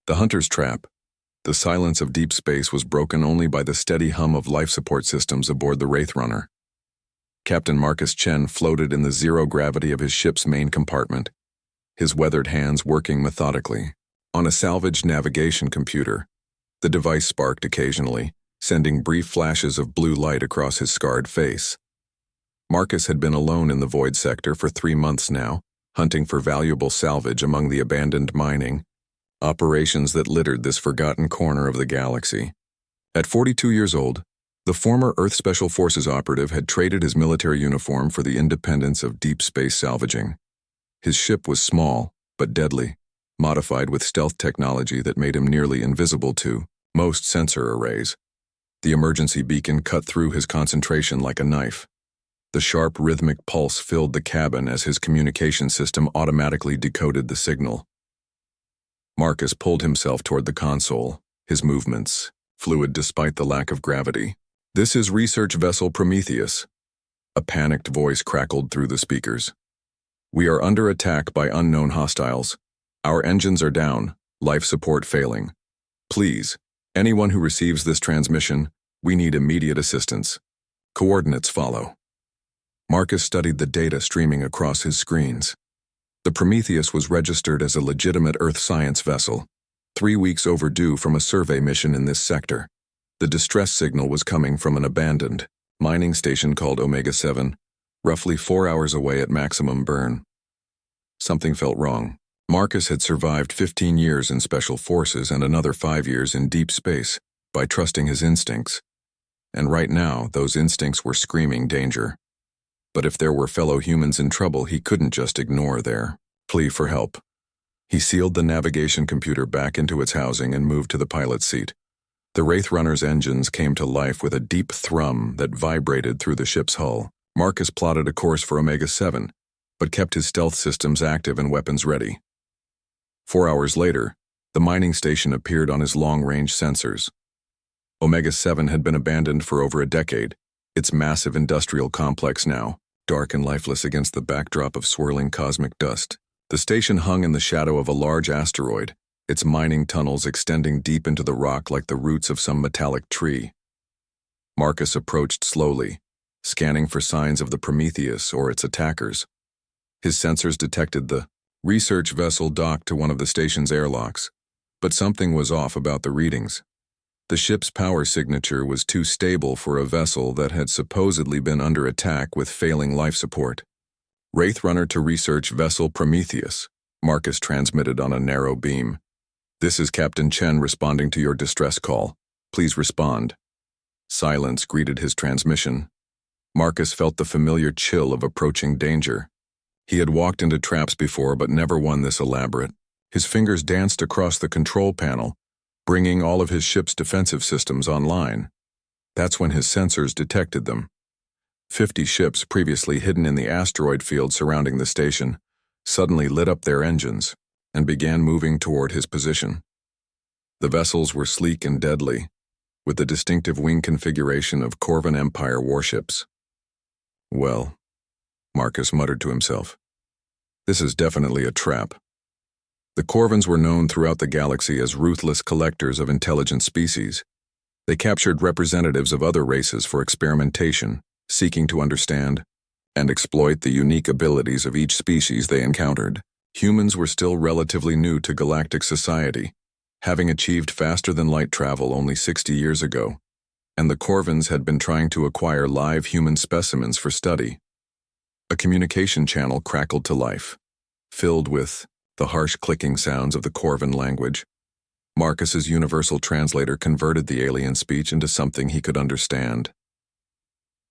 The hunter's trap. The silence of deep space was broken only by the steady hum of life support systems aboard the Wraith Runner. Captain Marcus Chen floated in the zero gravity of his ship's main compartment, his weathered hands working methodically. On a salvaged navigation computer, the device sparked occasionally, sending brief flashes of blue light across his scarred face. Marcus had been alone in the void sector for 3 months now, hunting for valuable salvage among the abandoned mining operations that littered this forgotten corner of the galaxy. At 42 years old, the former Earth Special Forces operative had traded his military uniform for the independence of deep space salvaging. His ship was small, but deadly, modified with stealth technology that made him nearly invisible to most sensor arrays. The emergency beacon cut through his concentration like a knife. The sharp rhythmic pulse filled the cabin as his communication system automatically decoded the signal. Marcus pulled himself toward the console, his movements fluid despite the lack of gravity. "This is research vessel Prometheus." A panicked voice crackled through the speakers. "We are under attack by unknown hostiles. Our engines are down, life support failing. Please, anyone who receives this transmission, we need immediate assistance. Coordinates follow." Marcus studied the data streaming across his screens. The Prometheus was registered as a legitimate Earth science vessel, 3 weeks overdue from a survey mission in this sector. The distress signal was coming from an abandoned mining station called Omega-7, roughly 4 hours away at maximum burn. Something felt wrong. Marcus had survived 15 years in Special Forces and another 5 years in deep space by trusting his instincts. And right now, those instincts were screaming danger. But if there were fellow humans in trouble, he couldn't just ignore their plea for help. He sealed the navigation computer back into its housing and moved to the pilot's seat. The Wraith Runner's engines came to life with a deep thrum that vibrated through the ship's hull. Marcus plotted a course for Omega-7, but kept his stealth systems active and weapons ready. 4 hours later, the mining station appeared on his long-range sensors. Omega-7 had been abandoned for over a decade, its massive industrial complex now, dark and lifeless against the backdrop of swirling cosmic dust. The station hung in the shadow of a large asteroid, its mining tunnels extending deep into the rock like the roots of some metallic tree. Marcus approached slowly, scanning for signs of the Prometheus or its attackers. His sensors detected the research vessel docked to one of the station's airlocks, but something was off about the readings. The ship's power signature was too stable for a vessel that had supposedly been under attack with failing life support. "Wraith Runner to research vessel Prometheus," Marcus transmitted on a narrow beam. "This is Captain Chen responding to your distress call. Please respond." Silence greeted his transmission. Marcus felt the familiar chill of approaching danger. He had walked into traps before, but never one this elaborate. His fingers danced across the control panel, bringing all of his ship's defensive systems online. That's when his sensors detected them. 50 ships previously hidden in the asteroid field surrounding the station suddenly lit up their engines and began moving toward his position. The vessels were sleek and deadly, with the distinctive wing configuration of Corvan Empire warships. "Well," Marcus muttered to himself, "this is definitely a trap." The Corvans were known throughout the galaxy as ruthless collectors of intelligent species. They captured representatives of other races for experimentation, seeking to understand and exploit the unique abilities of each species they encountered. Humans were still relatively new to galactic society, having achieved faster-than-light travel only 60 years ago, and the Corvans had been trying to acquire live human specimens for study. A communication channel crackled to life, filled with the harsh clicking sounds of the Corvan language. Marcus's universal translator converted the alien speech into something he could understand.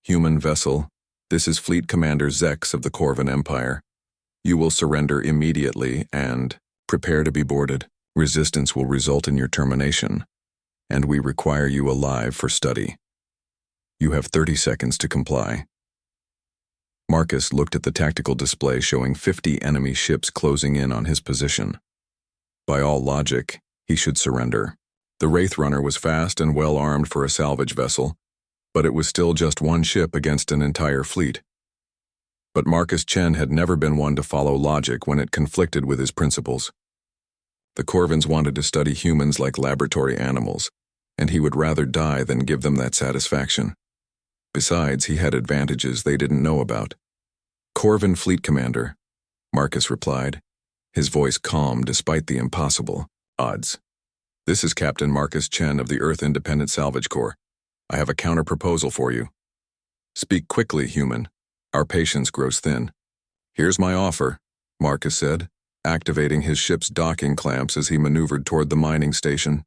"Human vessel, this is Fleet Commander Zex of the Corvan Empire. You will surrender immediately and prepare to be boarded. Resistance will result in your termination, and we require you alive for study. You have 30 seconds to comply." Marcus looked at the tactical display showing 50 enemy ships closing in on his position. By all logic, he should surrender. The Wraith Runner was fast and well armed for a salvage vessel, but it was still just one ship against an entire fleet. But Marcus Chen had never been one to follow logic when it conflicted with his principles. The Corvins wanted to study humans like laboratory animals, and he would rather die than give them that satisfaction. Besides, he had advantages they didn't know about. Corvin Fleet Commander, Marcus replied, his voice calm despite the impossible odds. This is Captain Marcus Chen of the Earth Independent Salvage Corps. I have a counter-proposal for you. Speak quickly, human. Our patience grows thin. Here's my offer, Marcus said, activating his ship's docking clamps as he maneuvered toward the mining station.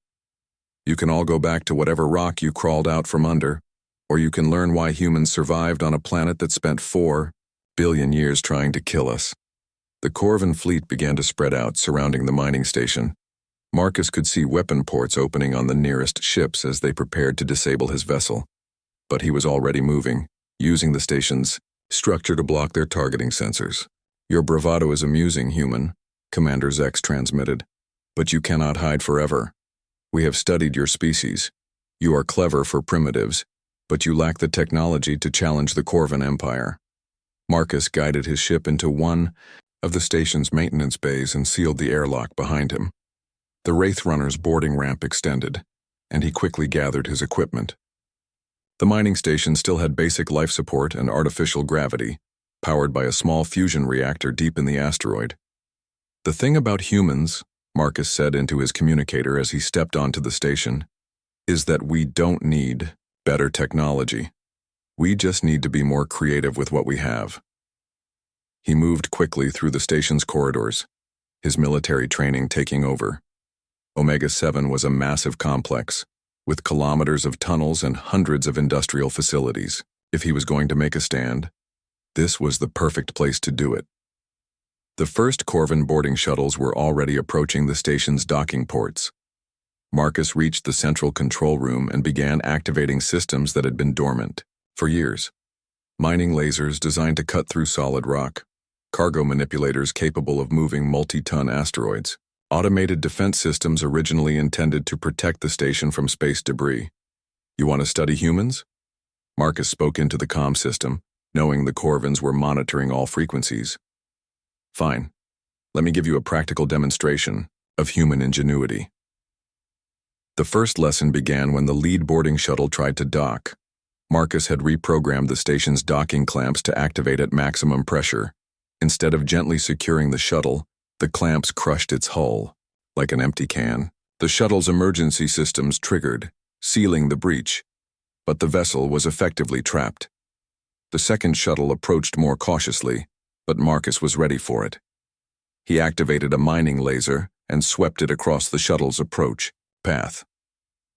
You can all go back to whatever rock you crawled out from under, or you can learn why humans survived on a planet that spent 4 billion years trying to kill us. The Corvin fleet began to spread out, surrounding the mining station. Marcus could see weapon ports opening on the nearest ships as they prepared to disable his vessel. But he was already moving, using the station's structure to block their targeting sensors. Your bravado is amusing, human, Commander Zex transmitted. But you cannot hide forever. We have studied your species. You are clever for primitives, but you lack the technology to challenge the Corvin Empire. Marcus guided his ship into one of the station's maintenance bays and sealed the airlock behind him. The Wraith Runner's boarding ramp extended, and he quickly gathered his equipment. The mining station still had basic life support and artificial gravity, powered by a small fusion reactor deep in the asteroid. The thing about humans, Marcus said into his communicator as he stepped onto the station, is that we don't need better technology. We just need to be more creative with what we have. He moved quickly through the station's corridors, his military training taking over. Omega-7 was a massive complex, with kilometers of tunnels and hundreds of industrial facilities. If he was going to make a stand, this was the perfect place to do it. The first Corvin boarding shuttles were already approaching the station's docking ports. Marcus reached the central control room and began activating systems that had been dormant for years. Mining lasers designed to cut through solid rock, cargo manipulators capable of moving multi-ton asteroids, automated defense systems originally intended to protect the station from space debris. You want to study humans? Marcus spoke into the comm system, knowing the Corvins were monitoring all frequencies. Fine. Let me give you a practical demonstration of human ingenuity. The first lesson began when the lead boarding shuttle tried to dock. Marcus had reprogrammed the station's docking clamps to activate at maximum pressure. Instead of gently securing the shuttle, the clamps crushed its hull. Like an empty can, the shuttle's emergency systems triggered, sealing the breach. But the vessel was effectively trapped. The second shuttle approached more cautiously, but Marcus was ready for it. He activated a mining laser and swept it across the shuttle's approach path.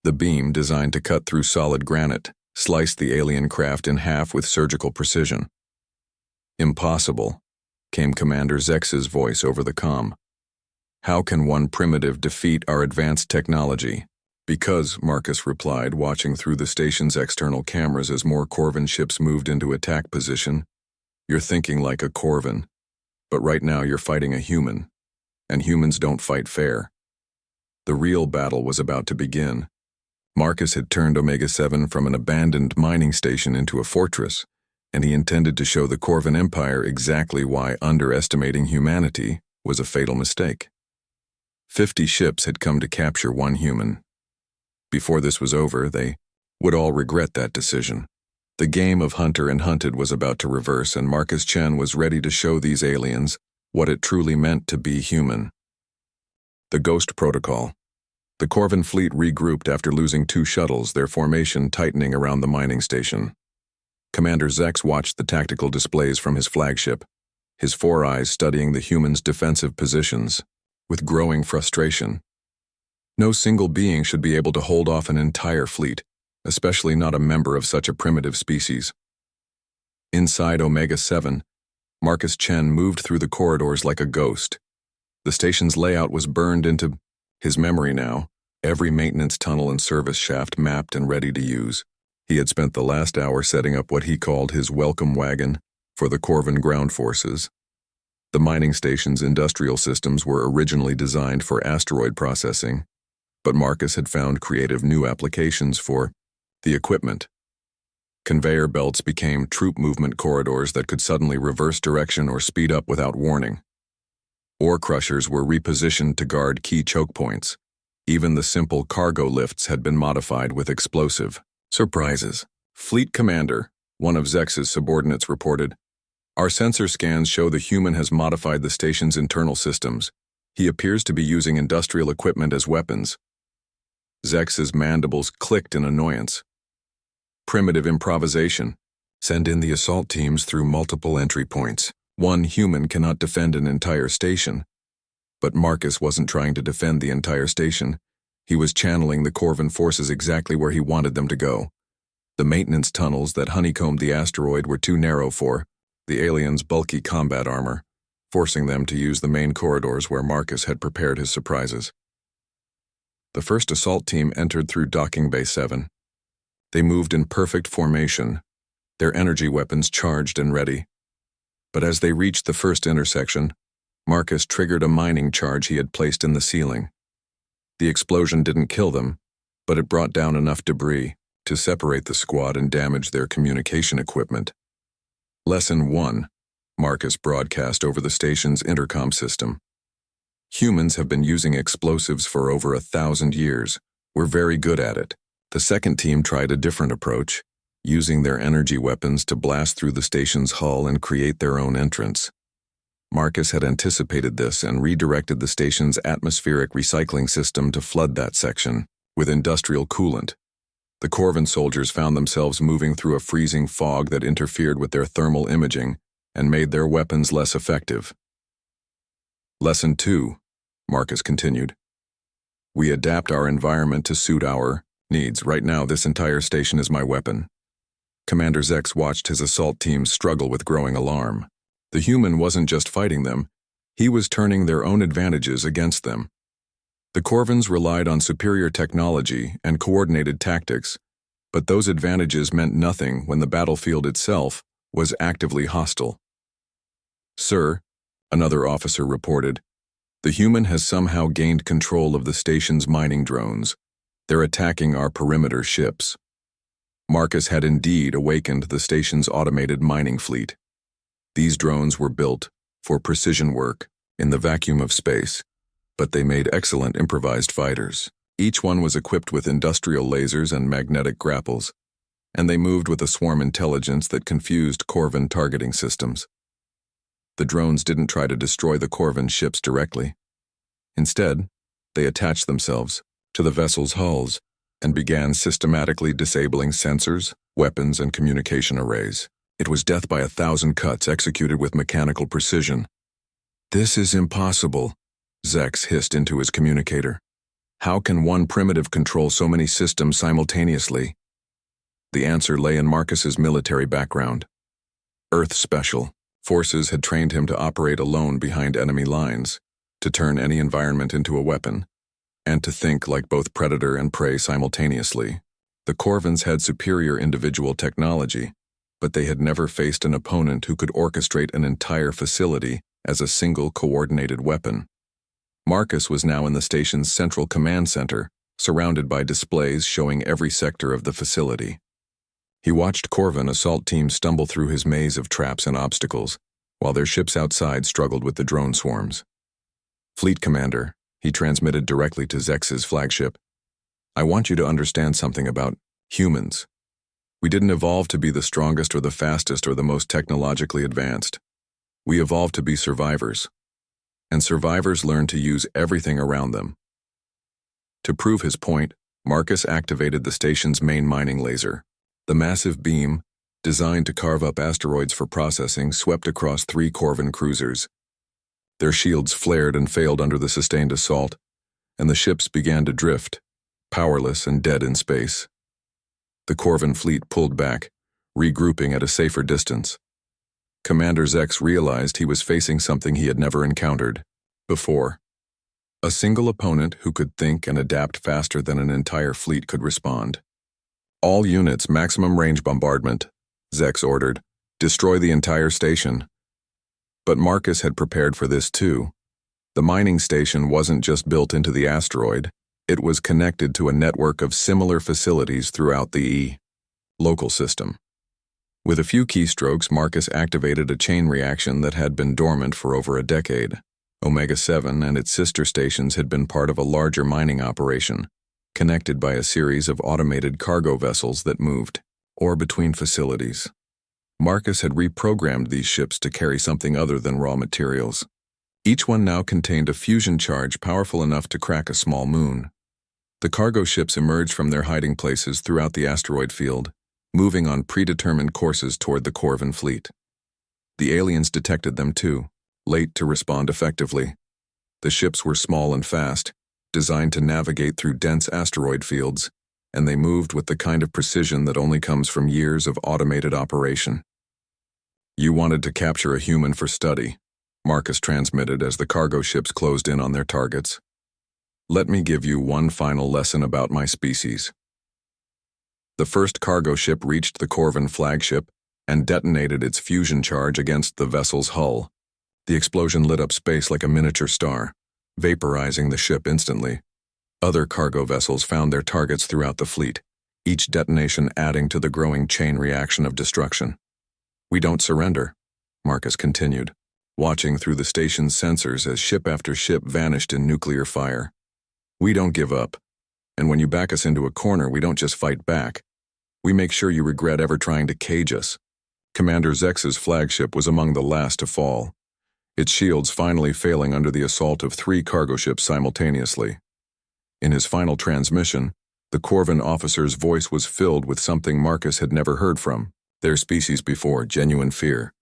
The beam, designed to cut through solid granite, sliced the alien craft in half with surgical precision. Impossible, came Commander Zex's voice over the comm. How can one primitive defeat our advanced technology? Because, Marcus replied, watching through the station's external cameras as more Corvin ships moved into attack position. You're thinking like a Corvin, but right now you're fighting a human, and humans don't fight fair. The real battle was about to begin. Marcus had turned Omega-7 from an abandoned mining station into a fortress, and he intended to show the Corvin Empire exactly why underestimating humanity was a fatal mistake. 50 ships had come to capture one human. Before this was over, they would all regret that decision. The game of hunter and hunted was about to reverse, and Marcus Chen was ready to show these aliens what it truly meant to be human. The Ghost Protocol. The Corvin fleet regrouped after losing 2 shuttles, their formation tightening around the mining station. Commander Zex watched the tactical displays from his flagship, his 4 eyes studying the humans' defensive positions, with growing frustration. No single being should be able to hold off an entire fleet, especially not a member of such a primitive species. Inside Omega-7, Marcus Chen moved through the corridors like a ghost. The station's layout was burned into his memory now, every maintenance tunnel and service shaft mapped and ready to use. He had spent the last hour setting up what he called his welcome wagon for the Corvin ground forces. The mining station's industrial systems were originally designed for asteroid processing, but Marcus had found creative new applications for the equipment. Conveyor belts became troop movement corridors that could suddenly reverse direction or speed up without warning. Ore crushers were repositioned to guard key choke points. Even the simple cargo lifts had been modified with explosive surprises. Fleet Commander, one of Zex's subordinates, reported, "Our sensor scans show the human has modified the station's internal systems. He appears to be using industrial equipment as weapons." Zex's mandibles clicked in annoyance. Primitive improvisation. Send in the assault teams through multiple entry points. One human cannot defend an entire station. But Marcus wasn't trying to defend the entire station. He was channeling the Corvan forces exactly where he wanted them to go. The maintenance tunnels that honeycombed the asteroid were too narrow for the aliens' bulky combat armor, forcing them to use the main corridors where Marcus had prepared his surprises. The first assault team entered through Docking Bay 7. They moved in perfect formation, their energy weapons charged and ready. But as they reached the first intersection, Marcus triggered a mining charge he had placed in the ceiling. The explosion didn't kill them, but it brought down enough debris to separate the squad and damage their communication equipment. Lesson 1, Marcus broadcast over the station's intercom system. Humans have been using explosives for over 1,000 years. We're very good at it. The second team tried a different approach, using their energy weapons to blast through the station's hull and create their own entrance. Marcus had anticipated this and redirected the station's atmospheric recycling system to flood that section with industrial coolant. The Corvan soldiers found themselves moving through a freezing fog that interfered with their thermal imaging and made their weapons less effective. Lesson 2, Marcus continued. We adapt our environment to suit our needs. Right now, this entire station is my weapon. Commander Zex watched his assault teams struggle with growing alarm. The human wasn't just fighting them, he was turning their own advantages against them. The Corvans relied on superior technology and coordinated tactics, but those advantages meant nothing when the battlefield itself was actively hostile. "Sir," another officer reported, "the human has somehow gained control of the station's mining drones. They're attacking our perimeter ships." Marcus had indeed awakened the station's automated mining fleet. These drones were built for precision work in the vacuum of space, but they made excellent improvised fighters. Each one was equipped with industrial lasers and magnetic grapples, and they moved with a swarm intelligence that confused Corvan targeting systems. The drones didn't try to destroy the Corvan ships directly. Instead, they attached themselves to the vessel's hulls and began systematically disabling sensors, weapons, and communication arrays. It was death by 1,000 cuts executed with mechanical precision. "This is impossible," Zex hissed into his communicator. "How can one primitive control so many systems simultaneously?" The answer lay in Marcus's military background. Earth Special Forces had trained him to operate alone behind enemy lines, to turn any environment into a weapon, and to think like both predator and prey simultaneously. The Corvans had superior individual technology, but they had never faced an opponent who could orchestrate an entire facility as a single coordinated weapon. Marcus was now in the station's central command center, surrounded by displays showing every sector of the facility. He watched Corvan assault teams stumble through his maze of traps and obstacles, while their ships outside struggled with the drone swarms. "Fleet Commander," he transmitted directly to Zex's flagship, "I want you to understand something about humans. We didn't evolve to be the strongest or the fastest or the most technologically advanced. We evolved to be survivors. And survivors learn to use everything around them." To prove his point, Marcus activated the station's main mining laser. The massive beam, designed to carve up asteroids for processing, swept across 3 Corvan cruisers. Their shields flared and failed under the sustained assault, and the ships began to drift, powerless and dead in space. The Corvan fleet pulled back, regrouping at a safer distance. Commander Zex realized he was facing something he had never encountered before. A single opponent who could think and adapt faster than an entire fleet could respond. "All units, maximum range bombardment," Zex ordered. "Destroy the entire station." But Marcus had prepared for this too. The mining station wasn't just built into the asteroid, it was connected to a network of similar facilities throughout the local system. With a few keystrokes, Marcus activated a chain reaction that had been dormant for over a decade. Omega-7 and its sister stations had been part of a larger mining operation, connected by a series of automated cargo vessels that moved, or between facilities. Marcus had reprogrammed these ships to carry something other than raw materials. Each one now contained a fusion charge powerful enough to crack a small moon. The cargo ships emerged from their hiding places throughout the asteroid field, moving on predetermined courses toward the Corvan fleet. The aliens detected them too, late to respond effectively. The ships were small and fast, designed to navigate through dense asteroid fields, and they moved with the kind of precision that only comes from years of automated operation. "You wanted to capture a human for study," Marcus transmitted as the cargo ships closed in on their targets. "Let me give you one final lesson about my species." The first cargo ship reached the Corvan flagship and detonated its fusion charge against the vessel's hull. The explosion lit up space like a miniature star, vaporizing the ship instantly. Other cargo vessels found their targets throughout the fleet, each detonation adding to the growing chain reaction of destruction. "We don't surrender," Marcus continued, watching through the station's sensors as ship after ship vanished in nuclear fire. "We don't give up. And when you back us into a corner, we don't just fight back. We make sure you regret ever trying to cage us." Commander Zex's flagship was among the last to fall, its shields finally failing under the assault of 3 cargo ships simultaneously. In his final transmission, the Corvan officer's voice was filled with something Marcus had never heard from their species before, genuine fear.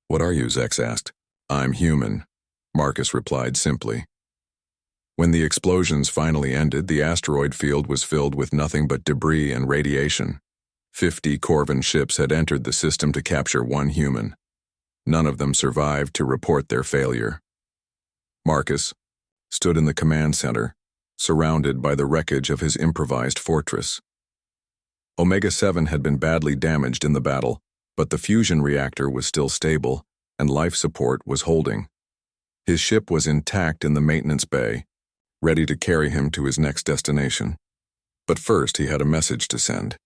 "What are you?" Zex asked. "I'm human," Marcus replied simply. When the explosions finally ended, the asteroid field was filled with nothing but debris and radiation. 50 Corvan ships had entered the system to capture 1 human. None of them survived to report their failure. Marcus stood in the command center, surrounded by the wreckage of his improvised fortress. Omega-7 had been badly damaged in the battle, but the fusion reactor was still stable, and life support was holding. His ship was intact in the maintenance bay, ready to carry him to his next destination. But first he had a message to send.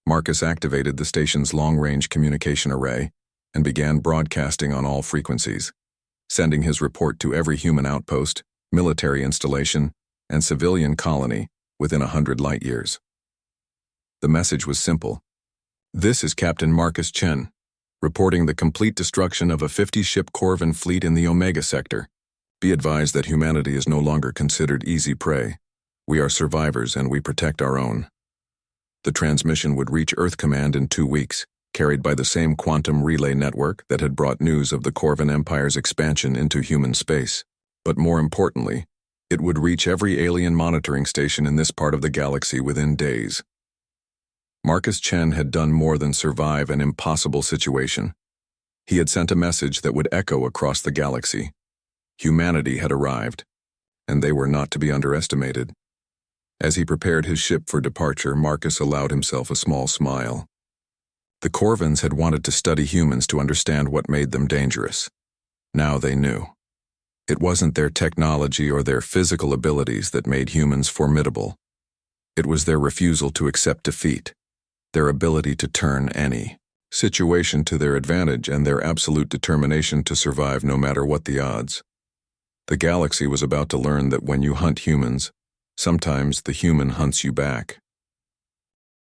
Marcus activated the station's long-range communication array and began broadcasting on all frequencies, sending his report to every human outpost, military installation, and civilian colony within 100 light-years. The message was simple. "This is Captain Marcus Chen, reporting the complete destruction of a 50-ship Corvan fleet in the Omega sector. Be advised that humanity is no longer considered easy prey. We are survivors and we protect our own." The transmission would reach Earth Command in 2 weeks, carried by the same quantum relay network that had brought news of the Corvan Empire's expansion into human space. But more importantly, it would reach every alien monitoring station in this part of the galaxy within days. Marcus Chen had done more than survive an impossible situation. He had sent a message that would echo across the galaxy. Humanity had arrived, and they were not to be underestimated. As he prepared his ship for departure, Marcus allowed himself a small smile. The Corvans had wanted to study humans to understand what made them dangerous. Now they knew. It wasn't their technology or their physical abilities that made humans formidable. It was their refusal to accept defeat, their ability to turn any situation to their advantage, and their absolute determination to survive no matter what the odds. The galaxy was about to learn that when you hunt humans, sometimes the human hunts you back.